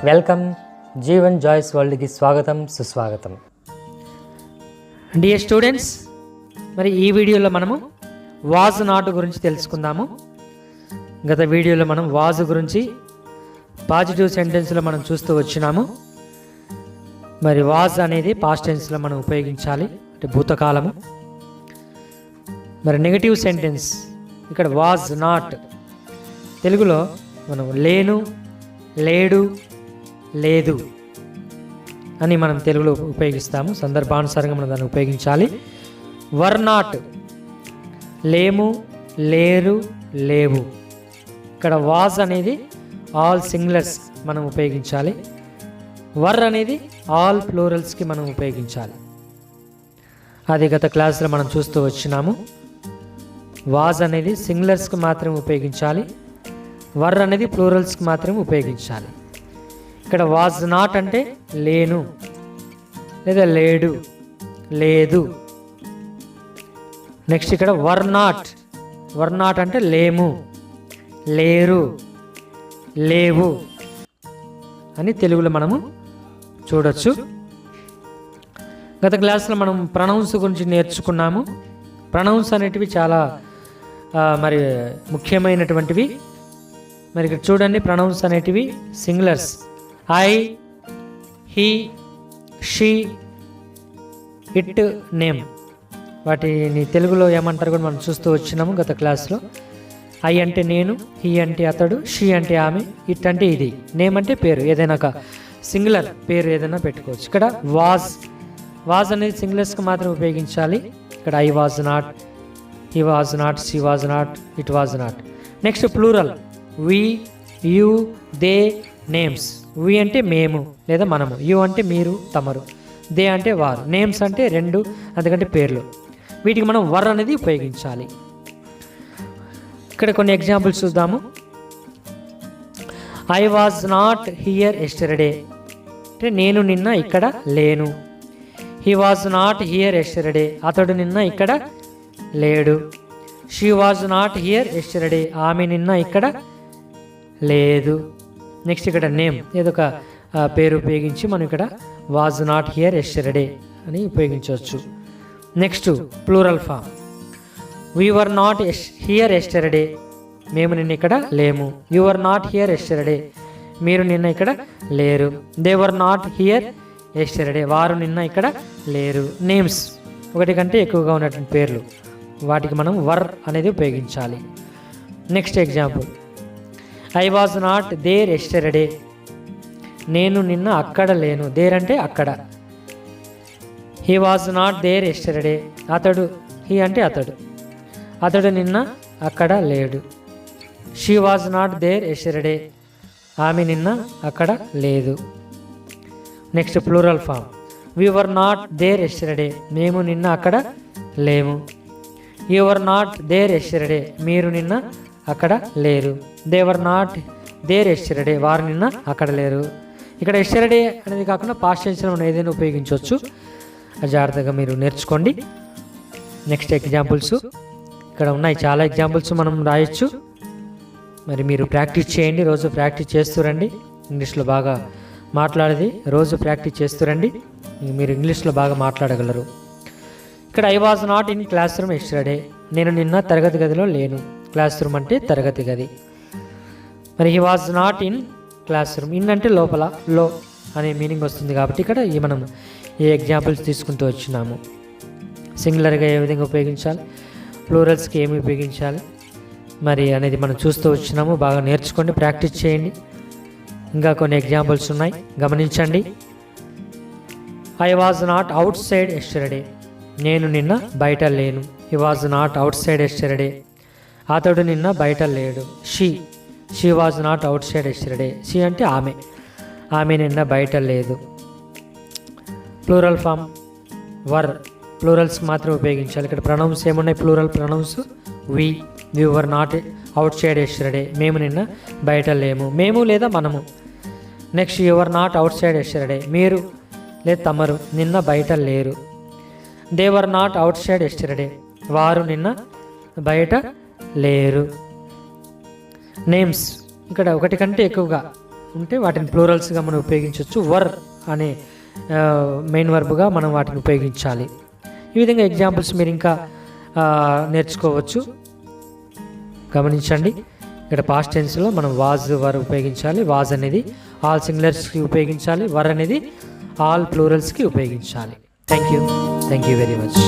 Welcome Jeevan joys వరల్డ్కి స్వాగతం సుస్వాగతం. Dear students, మరి ఈ వీడియోలో మనము వాజ్ నాట్ గురించి తెలుసుకుందాము. గత వీడియోలో మనం వాజ్ గురించి పాజిటివ్ సెంటెన్స్లో మనం చూస్తూ వచ్చినాము. మరి వాజ్ అనేది పాస్ట్ టెన్స్లో మనం ఉపయోగించాలి, అంటే భూతకాలము. మరి నెగటివ్ సెంటెన్స్ ఇక్కడ వాజ్ నాట్, తెలుగులో మనం లేను, లేడు, లేదు అని మనం తెలుగులో ఉపయోగిస్తాము. సందర్భానుసారంగా మనం దాన్ని ఉపయోగించాలి. వర్ నాట్, లేము, లేరు, లేవు. ఇక్కడ వాజ్ అనేది ఆల్ సింగులర్స్ మనం ఉపయోగించాలి. వర్ అనేది ఆల్ ప్లూరల్స్కి మనం ఉపయోగించాలి. అది గత క్లాస్లో మనం చూస్తూ వచ్చినాము. వాజ్ అనేది సింగులర్స్కి మాత్రమే ఉపయోగించాలి, వర్ అనేది ప్లూరల్స్కి మాత్రమే ఉపయోగించాలి. ఇక్కడ వాజ్ నాట్ అంటే లేను లేదా లేడు, లేదు. నెక్స్ట్ ఇక్కడ వర్ నాట్, వర్ నాట్ అంటే లేము, లేరు, లేవు అని తెలుగులో మనము చూడొచ్చు. గత క్లాస్లో మనం ప్రొనౌన్స్ గురించి నేర్చుకున్నాము. ప్రొనౌన్స్ అనేటివి చాలా మరి ముఖ్యమైనటువంటివి. మరి ఇక్కడ చూడండి, ప్రొనౌన్స్ అనేటివి singulars. I, he, she, it, name. వాటిని తెలుగులో ఏమంటారు కూడా మనం చూస్తూ వచ్చినాము గత క్లాస్లో. ఐ అంటే నేను, హీ అంటే అతడు, షీ అంటే ఆమె, ఇట్ అంటే ఇది, నేమ్ అంటే పేరు, ఏదైనా ఒక సింగులర్ పేరు ఏదైనా పెట్టుకోవచ్చు. ఇక్కడ వాజ్, వాజ్ అనేది సింగులర్స్కి మాత్రం ఉపయోగించాలి. ఇక్కడ I was not, he was not, she was not, it was not. Next plural, we, you, they, names. We అంటే మేము లేదా మనము, యు అంటే మీరు, తమరు, దే అంటే వారు, నేమ్స్ అంటే రెండు, అందుకంటే పేర్లు. వీటికి మనం వర్ అనేది ఉపయోగించాలి. ఇక్కడ కొన్ని ఎగ్జాంపుల్స్ చూద్దాము. I was not here yesterday అంటే నేను నిన్న ఇక్కడ లేను. He was not here yesterday, అతడు నిన్న ఇక్కడ లేడు. She was not here yesterday, ఆమె నిన్న ఇక్కడ లేదు. నెక్స్ట్ ఇక్కడ నేమ్, ఏదో ఒక పేరు ఉపయోగించి మనం ఇక్కడ వాజ్ నాట్ హియర్ ఎస్టర్డే అని ఉపయోగించవచ్చు. Next plural form, we were not here yesterday, మేము నిన్న ఇక్కడ లేము. You were not here yesterday, మీరు నిన్న ఇక్కడ లేరు. They were not here yesterday, వారు నిన్న ఇక్కడ లేరు. నేమ్స్, ఒకటి కంటే ఎక్కువగా ఉన్నటువంటి పేర్లు, వాటికి మనం వర్ అనేది ఉపయోగించాలి. Next example, I was not there yesterday, నేను నిన్న అక్కడ లేను. దేర్ అంటే అక్కడ. He was not there yesterday, అతడు, హీ అంటే అతడు, అతడు నిన్న అక్కడ లేడు. She was not there yesterday, ఆమె నిన్న అక్కడ లేదు. Next plural form, we were not there yesterday, మేము నిన్న అక్కడ లేము. You were not there yesterday, మీరు నిన్న అక్కడ లేరు. They were not there yesterday, వారు నిన్న అక్కడ లేరు. ఇక్కడ ఎస్టర్డే అనేది కాకుండా పాస్ట్ టెన్స్లో మనం ఏదైనా ఉపయోగించవచ్చు. జాగ్రత్తగా మీరు నేర్చుకోండి. నెక్స్ట్ ఎగ్జాంపుల్స్ ఇక్కడ ఉన్నాయి, చాలా ఎగ్జాంపుల్స్ మనం రాయొచ్చు. మరి మీరు ప్రాక్టీస్ చేయండి, రోజు ప్రాక్టీస్ చేస్తురండి. ఇంగ్లీష్లో బాగా మాట్లాడేది రోజు ప్రాక్టీస్ చేస్తురండి, మీరు ఇంగ్లీష్లో బాగా మాట్లాడగలరు. ఇక్కడ I was not in class room yesterday, నేను నిన్న తరగతి గదిలో లేను. క్లాస్ రూమ్ అంటే తరగతి గది. మరి he was not in class room, in అంటే లోపల, లో అనే మీనింగ్ వస్తుంది కాబట్టి ఇక్కడ మనం ఏ ఎగ్జాంపుల్స్ తీసుకుంటూ వచ్చినాము. సింగులర్గా ఏ విధంగా ఉపయోగించాలి, ప్లూరల్స్కి ఏమి ఉపయోగించాలి మరి అనేది మనం చూస్తూ వచ్చినాము. బాగా నేర్చుకోండి, ప్రాక్టీస్ చేయండి. ఇంకా కొన్ని ఎగ్జాంపుల్స్ ఉన్నాయి, గమనించండి. I was not outside yesterday, నేను నిన్న బయట లేను. He was not outside yesterday, అతడు నిన్న బయట లేడు. She was not outside yesterday, she అంటే ఆమె, ఆమె నిన్న బయట లేదు. ప్లూరల్ ఫామ్ వర్, ప్లూరల్స్ మాత్రం ఉపయోగించాలి. ఇక్కడ ప్రొనౌన్స్ ఏమున్నాయి, plural pronouns we, we were not outside yesterday, మేము నిన్న బయట లేము, మేము లేదా మనము. Next you were not outside yesterday, మీరు లేదా తమరు నిన్న బయట లేరు. They were not outside yesterday, వారు నిన్న బయట లేరు. నేమ్స్, ఇక్కడ ఒకటి కంటే ఎక్కువగా ఉంటే వాటిని ప్లూరల్స్గా మనం ఉపయోగించవచ్చు. వర్ అనే మెయిన్ వర్బ్గా మనం వాటిని ఉపయోగించాలి. ఈ విధంగా ఎగ్జాంపుల్స్ మీరు ఇంకా నేర్చుకోవచ్చు. గమనించండి, ఇక్కడ పాస్ట్ టెన్స్లో మనం వాజ్ వర్ ఉపయోగించాలి. వాజ్ అనేది ఆల్ సింగులర్స్కి ఉపయోగించాలి. వర్ అనేది ఆల్ ప్లూరల్స్కి ఉపయోగించాలి. Thank you very much.